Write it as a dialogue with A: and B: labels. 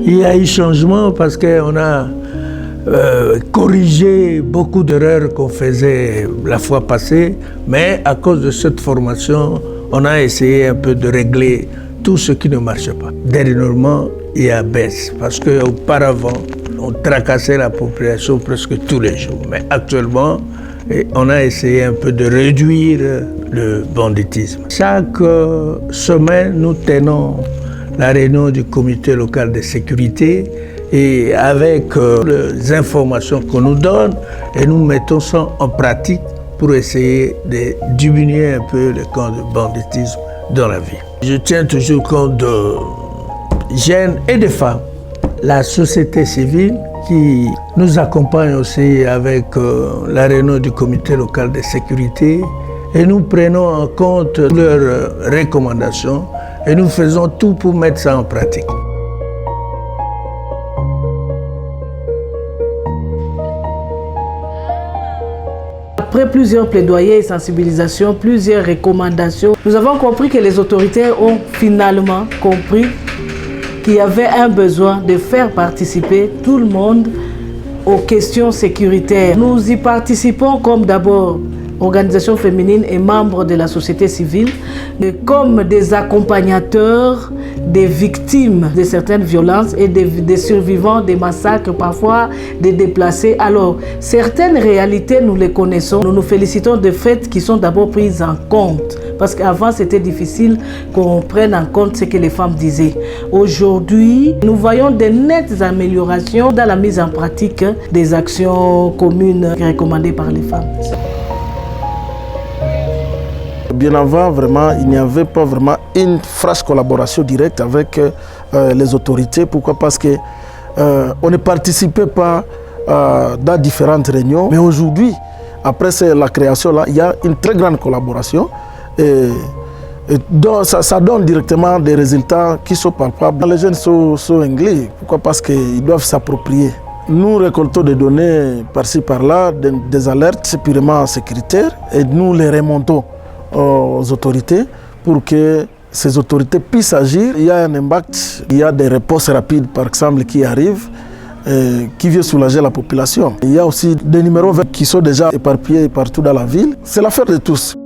A: Il y a eu changement parce qu'on a corrigé beaucoup d'erreurs qu'on faisait la fois passée, mais à cause de cette formation, on a essayé un peu de régler tout ce qui ne marchait pas. Dernièrement, il y a baisse parce qu'auparavant, on tracassait la population presque tous les jours. Mais actuellement, on a essayé un peu de réduire le banditisme. Chaque semaine, nous tenons la réunion du comité local de sécurité et avec les informations qu'on nous donne, et nous mettons ça en pratique pour essayer de diminuer un peu les cas de banditisme dans la ville. Je tiens toujours compte de jeunes et de femmes, la société civile qui nous accompagne aussi avec la réunion du comité local de sécurité, et nous prenons en compte leurs recommandations et nous faisons tout pour mettre ça en pratique.
B: Après plusieurs plaidoyers et sensibilisations, plusieurs recommandations, nous avons compris que les autorités ont finalement compris qu'il y avait un besoin de faire participer tout le monde aux questions sécuritaires. Nous y participons comme d'abord organisations féminines et membres de la société civile, comme des accompagnateurs des victimes de certaines violences et des survivants des massacres, parfois des déplacés. Alors, certaines réalités, nous les connaissons. Nous nous félicitons de faits qui sont d'abord prises en compte. Parce qu'avant, c'était difficile qu'on prenne en compte ce que les femmes disaient. Aujourd'hui, nous voyons de nettes améliorations dans la mise en pratique des actions communes recommandées par les femmes.
C: Bien avant, vraiment, il n'y avait pas vraiment une franche collaboration directe avec les autorités. Pourquoi? Parce que on ne participait pas dans différentes réunions. Mais aujourd'hui, après la création, là, il y a une très grande collaboration. Et donc, ça donne directement des résultats qui sont palpables. Les jeunes sont anglais. Pourquoi? Parce qu'ils doivent s'approprier. Nous récoltons des données par-ci par-là, des alertes purement sécuritaires, et nous les remontons aux autorités pour que ces autorités puissent agir. Il y a un impact, il y a des réponses rapides par exemple qui arrivent, qui viennent soulager la population. Il y a aussi des numéros verts qui sont déjà éparpillés partout dans la ville. C'est l'affaire de tous.